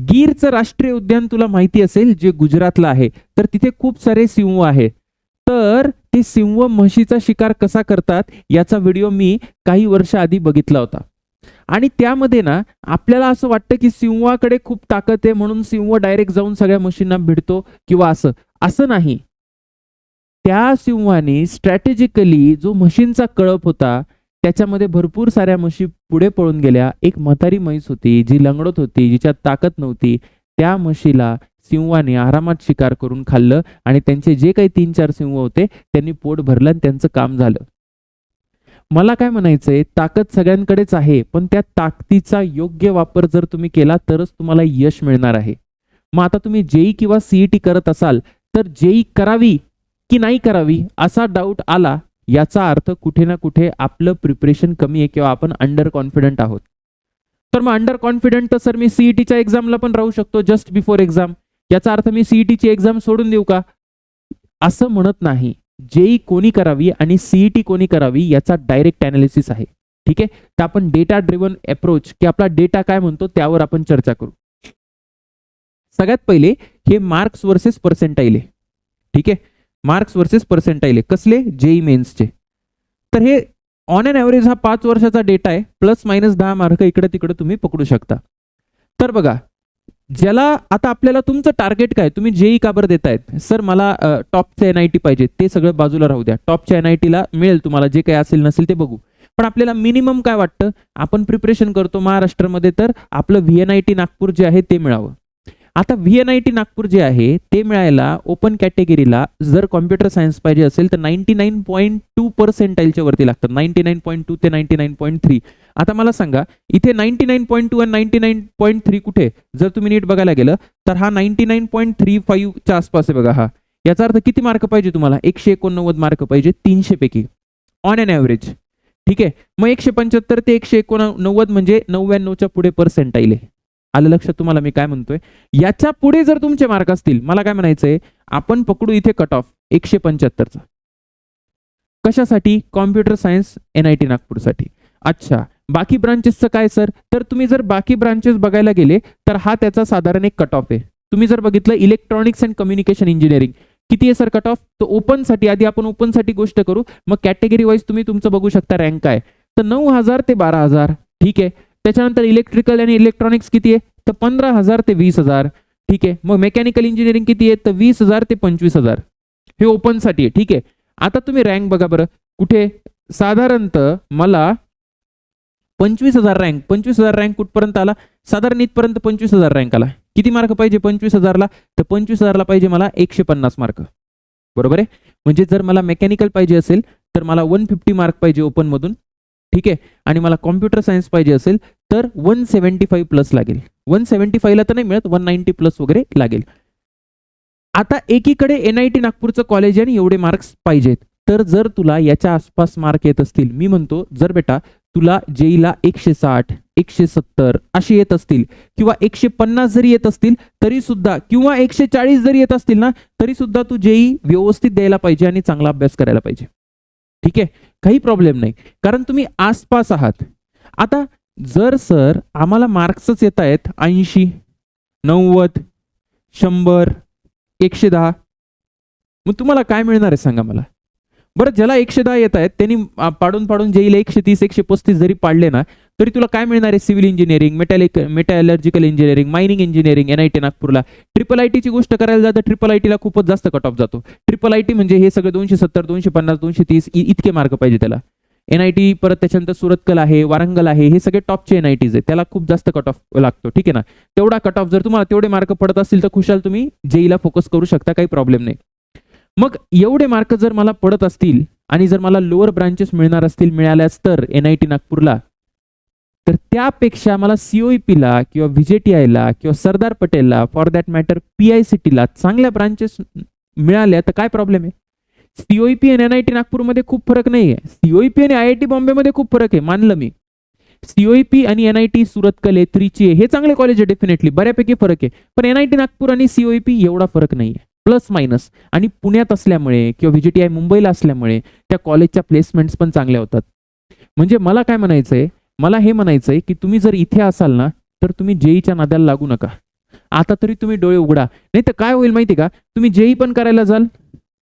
गीरचं राष्ट्रीय उद्यान तुला माहिती असेल, जे गुजरातला आहे, तर तिथे खूप सारे सिंह आहे. तर ते सिंह म्हशीचा शिकार कसा करतात याचा व्हिडिओ मी काही वर्ष आधी बघितला होता. आणि त्यामध्ये ना आपल्याला असं वाटतं की सिंहाकडे खूप ताकद आहे म्हणून सिंह डायरेक्ट जाऊन सगळ्या म्हशींना भिडतो किंवा असं नाही. त्या सिंहाने स्ट्रॅटेजिकली जो म्हशींचा कळप होता त्याच्यामध्ये भरपूर साऱ्या म्हशी पुढे पळून गेल्या. एक म्हातारी म्हैस होती जी लंगडत होती, जिच्यात ताकद नव्हती. त्या म्हशीला सिंहाने आरामात शिकार करून खाल्लं आणि त्यांचे जे काही 3-4 सिंह होते त्यांनी पोट भरलं आणि त्यांचं काम झालं. मला काय म्हणायचंय, ताकद सगळ्यांकडेच आहे, पण त्या ताकदीचा योग्य वापर जर तुम्ही केला तरच तुम्हाला यश मिळणार आहे. मग आता तुम्ही जेई किंवा सीईटी करत असाल तर जेई करावी की नाही करावी असा डाऊट आला, याचा अर्थ कुठे ना कुठे आपलं प्रिपरेशन कमी आहे किंवा आपण अंडर कॉन्फिडंट आहोत. तर मग अंडर कॉन्फिडंट तर सर मी सीईटीच्या एक्झामला पण राहू शकतो, जस्ट बिफोर एक्झाम. याचा अर्थ मी सीईटीची एक्झाम सोडून देऊ का? असं म्हणत नाही. जेई कोणी करावी आणि सीईटी कोणी करावी याचा डायरेक्ट अनालिसिस आहे. ठीक आहे, तर आपण डेटा ड्रिव्हन अप्रोच की आपला डेटा काय म्हणतो त्यावर आपण चर्चा करू. सगळ्यात पहिले हे मार्क्स वर्सेस पर्सेंटाईल आहे. ठीक आहे, मार्क्स वर्सेस पर्सेंटाईल आहे. कसले? जेई मेन्सचे. तर हे ऑन अन ॲव्हरेज हा 5 वर्षाचा डेटा आहे, +- 10 मार्क इकडे तिकडे तुम्ही पकडू शकता. तर बघा, ज्याला आता आपल्याला तुमचं टार्गेट काय, तुम्ही जेई का बरं देतायत? सर मला टॉपचे एनआयटी पाहिजे. ते सगळं बाजूला राहू द्या, टॉपच्या एनआयटीला मिळेल तुम्हाला, जे काही असेल नसेल ते बघू. पण आपल्याला मिनिमम काय वाटतं, आपण प्रिपरेशन करतो महाराष्ट्रामध्ये तर आपलं व्हीएनआयटी नागपूर जे आहे ते मिळावं. आता व्हीएनआयटी नागपूर जे आहे ते मिळायला ओपन कॅटेगरीला जर कॉम्प्युटर सायन्स पाहिजे असेल तर 99.2 पर्सेंटाईलच्या वरती लागतात. 99.2 ते 99.3. आता मला सांगा, इथे 99.2 आणि 99.3 कुठे? जर तुम्ही नीट बघायला गेलं तर हा 99.35 च्या आसपास आहे बघा. हा याचा अर्थ किती मार्क पाहिजे तुम्हाला? 189 मार्क पाहिजे 300 पैकी ऑन अन ॲव्हरेज. ठीक आहे, मग 175 ते 189 म्हणजे 99च्या पुढे पर्सेंटाईल आहे. आलं लक्षात तुम्हाला मी काय म्हणतोय? याच्या पुढे जर तुमचे मार्क असतील, मला काय म्हणायचंय, आपण पकडू इथे कट ऑफ 175चा. कशासाठी? कॉम्प्युटर सायन्स एनआयटी नागपूरसाठी. अच्छा, बाकी ब्रांचेसचं काय सर? तर तुम्ही जर बाकी ब्रांचेस बघायला गेले तर हा त्याचा साधारण एक कट ऑफ आहे. तुम्ही जर बघितलं इलेक्ट्रॉनिक्स अँड कम्युनिकेशन इंजिनिअरिंग किती आहे सर कट ऑफ? तर ओपनसाठी, आधी आपण ओपनसाठी गोष्ट करू, मग कॅटेगरी वाईज तुम्ही तुमचं बघू शकता रँक काय. तर 9,000 ते 12,000. ठीक आहे, त्याच्यानंतर इलेक्ट्रिकल आणि इलेक्ट्रॉनिक्स किती आहे? तर 15,000 ते 20,000. ठीक आहे, मग मेकॅनिकल इंजिनिअरिंग किती आहे? तर 20,000 ते 25,000. हे ओपनसाठी आहे. ठीक आहे, आता तुम्ही रँक बघा बरं कुठे. साधारणतः मला 25,000 रँक, 25,000 रँक कुठपर्यंत आला? साधारण इथपर्यंत 25,000 रँक आला. किती मार्क पाहिजे 25,000ला? तर 25,000ला पाहिजे मला 150 मार्क. बरोबर आहे, म्हणजे जर मला मेकॅनिकल पाहिजे असेल तर मला 150 मार्क पाहिजे ओपन मधून. ठीक आहे, आणि मला कॉम्प्युटर सायन्स पाहिजे असेल तर 175 प्लस लागेल. 175ला तर नाही मिळत, 190 प्लस वगैरे लागेल. आता एकीकडे एनआयटी नागपूरचं कॉलेज आणि एवढे मार्क्स पाहिजेत. तर जर तुला याच्या आसपास मार्क येत असतील, मी म्हणतो जर बेटा तुला जेईला 160, 170 असे येत असतील किंवा 150 जरी येत असतील तरी सुद्धा, किंवा 140 जरी येत असतील ना तरी सुद्धा तू जेई व्यवस्थित द्यायला पाहिजे आणि चांगला अभ्यास करायला पाहिजे. ठीक आहे, काही प्रॉब्लेम नाही, कारण तुम्ही आसपास आहात. आता जर सर आम्हाला मार्क्सच येत आहेत 80, 90, 100, 110, मग तुम्हाला काय मिळणार आहे सांगा मला बरं. ज्याला 110 येत आहेत त्यांनी पाडून पाडून जेईला 130, 135 जरी पाडले ना तरी तुला काय मिळणार आहे? Civil engineering, metallurgical engineering, mining engineering NIT नागपूरला. ट्रिपल आयटीची गोष्ट करायला जातं, ट्रिपल आयटीला खूपच जास्त कट ऑफ जातो. ट्रिपल आयटी म्हणजे हे सगळं 270, 250, 230 इतके मार्क पाहिजे त्याला. एनआयटी परत त्याच्यानंतर सुरतकल आहे, वारंगल आहे, हे सगळे टॉपचे एनआयटीज आहेत, त्याला खूप जास्त कट ऑफ लागतो. ठीक आहे ना, तेवढा कट ऑफ जर तुम्हाला तेवढे मार्क पडत असतील तर खुशाल तुम्ही जेईला फोकस करू शकता, काही प्रॉब्लेम नाही. मग एवढे मार्क जर मला पडत असतील आणि जर मला लोअर ब्रांचेस मिळणार असतील, मिळाल्यास तर एनआयटी नागपूरला, तर त्यापेक्षा मला सीओईपीला किंवा व्हीजेटीआयला किंवा सरदार पटेलला, फॉर दॅट मॅटर पीआयसीटीला चांगल्या ब्रांचेस मिळाल्या तर काय प्रॉब्लेम आहे? सीओईपी आणि एनआयटी नागपूरमध्ये खूप फरक नाही आहे. सीओईपी आणि आयआयटी बॉम्बेमध्ये खूप फरक आहे, मानलं मी. सीओईपी आणि एनआयटी सुरतकल, त्रिची हे चांगले कॉलेज आहे, डेफिनेटली बऱ्यापैकी फरक आहे. पण एनआयटी नागपूर आणि सीओईपी एवढा फरक नाही आहे, प्लस मायनस. आणि पुण्यात असल्यामुळे किंवा व्हीजेटीआय मुंबईला असल्यामुळे त्या कॉलेजच्या प्लेसमेंट्स पण चांगल्या होतात. म्हणजे मला काय म्हणायचंय, मला हे म्हणायचंय की तुम्ही जर इथे असाल ना तर तुम्ही जेईच्या नादाला लागू नका. आता तरी तुम्ही डोळे उघडा, नाही तर काय होईल माहिती का, तुम्ही जेई पण करायला जाल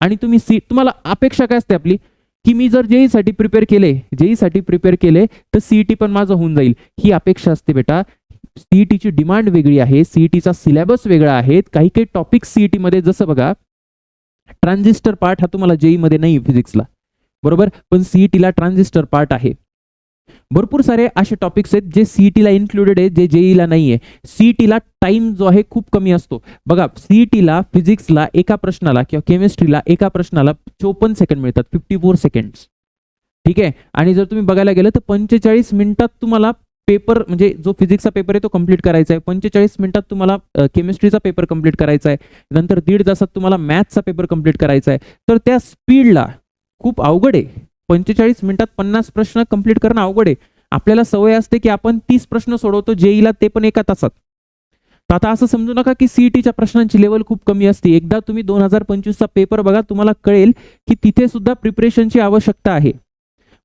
आणि तुम्हाला अपेक्षा काय असते आपली, की मी जर जेई साठी प्रिपेअर केले तर सीईटी पण माझं होऊन जाईल, ही अपेक्षा असते बेटा. सीईटीची डिमांड वेगळी आहे, सीईटीचा सिलेबस वेगळा आहे. काही काही टॉपिक सीईटी मध्ये, जसं बघा ट्रान्झिस्टर पार्ट हा तुम्हाला जेई मध्ये नाही फिजिक्सला, बरोबर, पण सीईटीला ट्रान्झिस्टर पार्ट आहे. भरपूर सारे असे टॉपिक्स आहेत जे सीईटीला इन्क्लुडेड आहे, जे जेईला नाहीये. सीईटीला टाइम जो आहे खूप कमी असतो. बघा सीईटीला फिजिक्सला एका प्रश्नाला किंवा केमिस्ट्रीला एका प्रश्नाला 54 सेकंड मिळतात, 54 सेकंड्स. ठीक आहे. आणि जर तुम्ही बघायला गेलं तर 45 मिनिटात तुम्हाला पेपर, म्हणजे जो फिजिक्सचा पेपर आहे तो कंप्लीट करायचा आहे. 45 मिनिटात तुम्हाला केमिस्ट्रीचा पेपर कंप्लीट करायचा आहे. नंतर 1.5 तासात तुम्हाला मॅथ्सचा पेपर कंप्लीट करायचा आहे. तर त्या स्पीडला खूप अवघड आहे. 45 मिनिटात 50 प्रश्न कंप्लीट करणं अवघड आहे. आपल्याला सवय असते की आपण 30 प्रश्न सोडवतो जेईला, ते पण एका तासात. तर आता असं समजू नका की सीईटीच्या प्रश्नांची लेवल खूप कमी असते. एकदा तुम्ही 2025चा पेपर बघा, तुम्हाला कळेल की तिथे सुद्धा प्रिपरेशनची आवश्यकता आहे.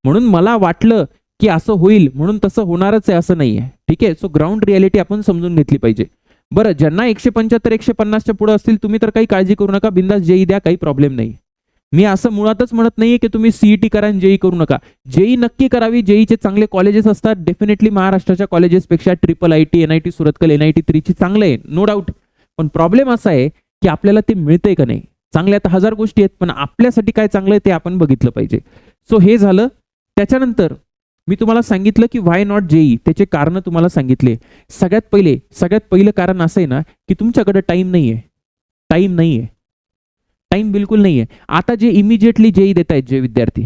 म्हणून मला वाटलं की असं होईल म्हणून तसं होणारच आहे असं नाहीये. ठीक आहे. सो ग्राउंड रियालिटी आपण समजून घेतली पाहिजे. बरं, ज्यांना 175 150च्या पुढे असतील तुम्ही तर काही काळजी करू नका, बिंदास जेई द्या, काही प्रॉब्लेम नाही. मी असं मुळातच म्हणत नाहीये की तुम्ही सीईटी करा आणि जेई करू नका. जेई नक्की करावी. जेईचे चांगले कॉलेजेस असतात, डेफिनेटली महाराष्ट्राच्या कॉलेजेसपेक्षा triple IT, NIT Surathkal, NIT Trichy चांगलं आहे, नो डाऊट. पण प्रॉब्लेम असा आहे की आपल्याला ते मिळतंय का नाही. चांगल्या तर 1000 गोष्टी आहेत, पण आपल्यासाठी काय चांगलं आहे ते आपण बघितलं पाहिजे. सो हे झालं. त्याच्यानंतर मी तुम्हाला सांगितलं की व्हाय नॉट जेई, त्याचे कारण तुम्हाला सांगितले. सगळ्यात पहिलं कारण असं आहे ना की तुमच्याकडे टाइम नाहीये. टाइम बिलकुल नाहीये. आता जे इमिजिएटली जेई देत आहेत जे विद्यार्थी,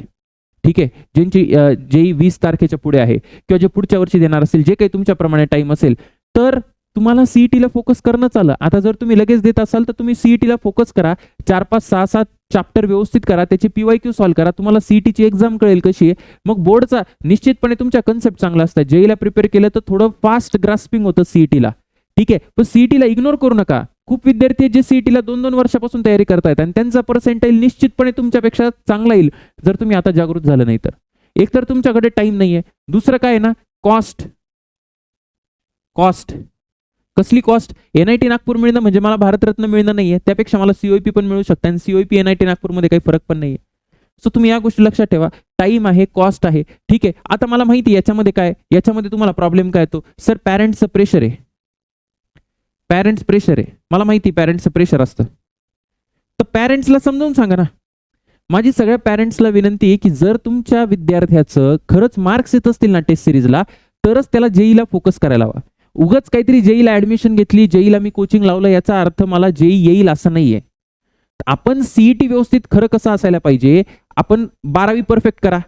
ठीक आहे, ज्यांची जेई 20 तारखेच्या पुढे आहे किंवा जे पुढच्या वर्षी देणार असेल, जे काही तुमच्याप्रमाणे टाइम असेल, तर तुम्हाला सीईटीला फोकस करणं आलं. आता जर तुम्ही लगेच देत असाल तर तुम्ही सीईटीला फोकस करा. 4 5 6 7 चॅप्टर व्यवस्थित करा, त्याचे पीवायक्यू सॉल्व्ह करा. तुम्हाला सीईटीची एक्झाम कळेल कशी आहे. मग बोर्डचा निश्चितपणे तुमच्या कन्सेप्ट चांगला असतात. जेईला प्रिपेअर केलं तर थोडं फास्ट ग्रास्पिंग होतं सीईटीला. ठीक आहे. पण सीईटीला इग्नोर करू नका. खूप विद्यार्थी जे सीईटीला 2-2 वर्षापासून तयारी करतायत आणि त्यांचा पर्सेंटाईल निश्चितपणे तुमच्यापेक्षा चांगला येईल जर तुम्ही आता जागृत झालं नाही तर. एक तर तुमच्याकडे टाइम नाहीये, दुसरं काय आहे ना, कॉस्ट. कसली कॉस्ट? एनआयटी नागपूर मिळणं म्हणजे मला भारतरत्न मिळणं नाहीये, त्यापेक्षा मला सीओपी पण मिळू शकतं आणि सीओपी एनआयटी नागपूरमध्ये काही फरक पण नाहीये. सो तुम्ही या गोष्टी लक्षात ठेवा. टाइम आहे, कॉस्ट आहे. ठीक आहे. आता मला माहिती याच्यामध्ये काय, याच्यामध्ये तुम्हाला प्रॉब्लेम काय येतो, सर पॅरेंट्सचं प्रेशर आहे. मला माहिती पॅरेंट्सचं प्रेशर असतं. तर पॅरेंट्सला समजावून सांगा ना. माझी सगळ्या पॅरेंट्सला विनंती आहे की जर तुमच्या विद्यार्थ्याचं खरंच मार्क्स येत असतील ना टेस्ट सिरीजला, तरच त्याला जेईला फोकस करायला हवा. उगाच काहीतरी जेईला ऍडमिशन घेतली, जेईला मी कोचिंग लावलं, याचा अर्थ मला जेई येईल असं नाहीये. आपण सीईटी व्यवस्थित खरं कसं असायला पाहिजे, आपण 12वी परफेक्ट करा,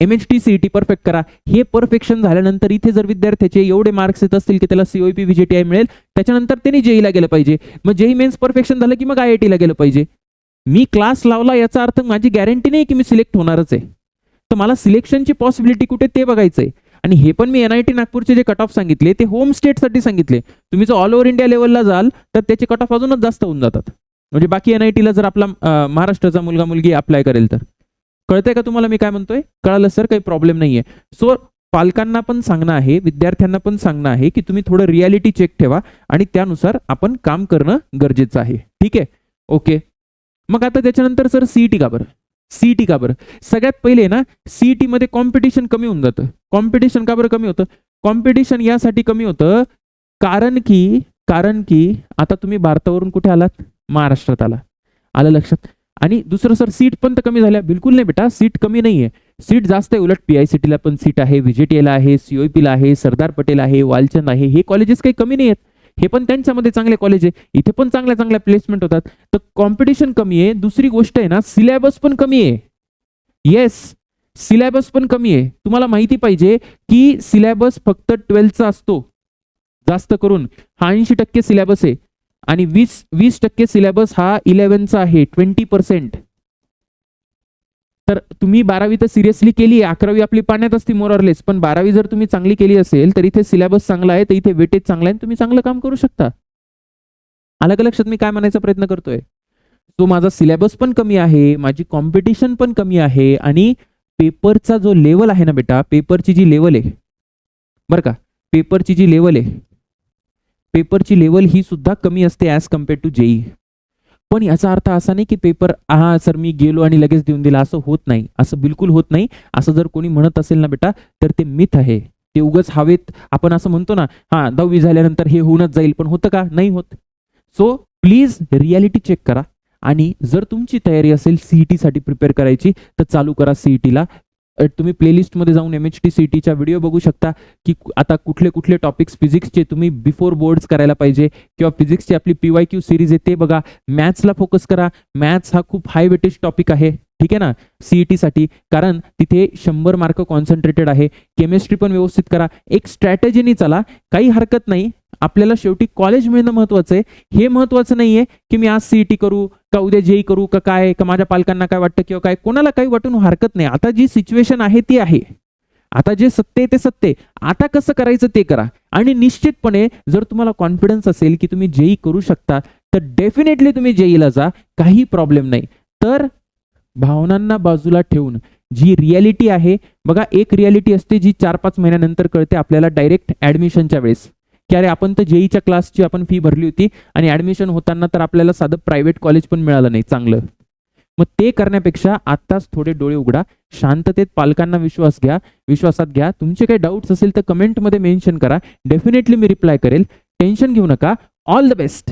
एमएचटी सीईटी परफेक्ट करा. हे परफेक्शन झाल्यानंतर इथे जर विद्यार्थ्याचे एवढे मार्क्स येत असतील की त्याला सीओपी व्हीजीटीआय मिळेल, त्याच्यानंतर त्यांनी जेईला गेलं पाहिजे. मग जेई मेन्स परफेक्शन झालं की मग आयआयटीला गेलं पाहिजे. मी क्लास लावला याचा अर्थ माझी गॅरंटी नाही की मी सिलेक्ट होणारच आहे. तर मला सिलेक्शनची पॉसिबिलिटी कुठे ते बघायचंय. आणि हे पण मी एनआयटी नागपूरचे जे कट ऑफ सांगितले ते होम स्टेटसाठी सांगितले. तुम्ही जर ऑल ओव्हर इंडिया लेवलला जाल तर त्याचे कट ऑफ अजूनच जास्त होऊन जातात. म्हणजे बाकी एनआयटीला जर आपला महाराष्ट्राचा मुलगा मुलगी अप्लाय करेल तर. कळतंय का तुम्हाला मी काय म्हणतोय? कळालं सर, काही प्रॉब्लेम नाहीये. सो पालकांना पण सांगणं आहे, विद्यार्थ्यांना पण सांगणं आहे की तुम्ही थोडं रियालिटी चेक ठेवा आणि त्यानुसार आपण काम करणं गरजेचं आहे. ठीक आहे. ओके. मग आता त्याच्यानंतर सर सीईटी का बरं? सगळ्यात पहिले ना सीईटी मध्ये कॉम्पिटिशन कमी होऊन जातं. कॉम्पिटिशन का बरं कमी होतं? कॉम्पिटिशन यासाठी कमी होतं कारण की आता तुम्ही भारतावरून कुठे आलात? महाराष्ट्रात आलं लक्षात. आणि दुसरं सर सीट पण तर कमी झाल्या? बिलकुल नाही बेटा, सीट कमी नाहीये, सीट जास्त आहे. उलट पीआयसीटीला पण सीट आहे, व्हीजीटीला आहे, सीओपीला आहे, सरदार पटेल आहे, वालचंद आहे. हे कॉलेजेस काही कमी नाही आहेत, हे पण त्यांच्यामध्ये चांगले कॉलेज आहे. इथे पण चांगल्या प्लेसमेंट होतात. तर कॉम्पिटिशन कमी आहे. दुसरी गोष्ट आहे ना, सिलेबस पण कमी आहे. येस, सिलेबस पण कमी आहे. तुम्हाला माहिती पाहिजे की सिलेबस फक्त 12चा असतो जास्त करून. हा 80% सिलेबस आहे आणि 20% सिलेबस हा 11चा आहे, 20%. तर तुम्ही 12वी तर सिरियसली केली आहे, 11वी आपली पाण्यात असती मोरॉरलेस, पण 12वी जर तुम्ही चांगली केली असेल तर इथे सिलेबस चांगला आहे, तर इथे वेटेज चांगला आहे, तुम्ही चांगलं काम करू शकता. अलग लक्षात मी काय म्हणायचा प्रयत्न करतोय? तो माझा सिलेबस पण कमी आहे, माझी कॉम्पिटिशन पण कमी आहे आणि पेपरचा जो लेवल आहे ना बेटा, पेपरची जी लेवल आहे बरं का, पेपरची जी लेवल आहे पेपरची लेवल ही सुद्धा कमी असते ॲज कम्पेअर्ड टू जेई. पण याचा अर्थ असा नाही की पेपर हा सर मी गेलो आणि लगेच देऊन दिला, असं होत नाही, असं बिलकुल होत नाही. असं जर कोणी म्हणत असेल ना बेटा, तर ते मिथ आहे. ते उगाच हवेत आपण असं म्हणतो ना, हा 10वी झाल्यानंतर हे होऊनच जाईल, पण होतं का? नाही होत. सो प्लीज रियालिटी चेक करा. आणि जर तुमची तयारी असेल सीईटी साठी प्रिपेअर करायची, तर चालू करा सीईटीला. तुम्ही प्लेलिस्टमध्ये जाऊन MHT CETच्या व्हिडिओ बघू शकता की आता कुठले कुठले टॉपिक्स फिजिक्सचे तुम्ही बिफोर बोर्ड्स करायला पाहिजे, किंवा फिजिक्सची आपली PYQ सिरीज आहे ते बघा. मॅथ्सला फोकस करा. मॅथ्स हा खूप हाय वेटेज टॉपिक आहे, ठीक आहे ना, सीईटी साठी, कारण तिथे 100 मार्क कॉन्सन्ट्रेटेड आहे. केमिस्ट्री पण व्यवस्थित करा. एक स्ट्रॅटेजीनी चला, काही हरकत नाही. आपल्याला शेवटी कॉलेज मिळणं महत्वाचं आहे. हे महत्वाचं नाहीये की मी आज सीईटी करू का उद्या जेई करू का काय, का माझ्या पालकांना काय वाटतं किंवा काय. कोणाला काही वाटून हरकत नाही. आता जी सिच्युएशन आहे ती आहे. आता जे सत्य आहे ते सत्य आहे. आता कसं करायचं ते करा. आणि निश्चितपणे जर तुम्हाला कॉन्फिडन्स असेल की तुम्ही जेई करू शकता, तर डेफिनेटली तुम्ही जेईला जा, काही प्रॉब्लेम नाही. तर भावनांना बाजूला ठेवून जी रियालिटी आहे बघा, एक रियालिटी असते जी 4-5 महिन्यानंतर कळते आपल्याला डायरेक्ट ऍडमिशनच्या वेळेस, की अरे आपण तर जेईच्या क्लासची आपण फी भरली होती आणि ऍडमिशन होताना तर आपल्याला साधं प्रायव्हेट कॉलेज पण मिळालं नाही चांगलं. मग ते करण्यापेक्षा आत्ताच थोडे डोळे उघडा, शांततेत पालकांना विश्वासात घ्या. तुमचे काही डाऊट्स असेल तर कमेंटमध्ये मेन्शन करा. डेफिनेटली मी रिप्लाय करेल. टेन्शन घेऊ नका. All the best.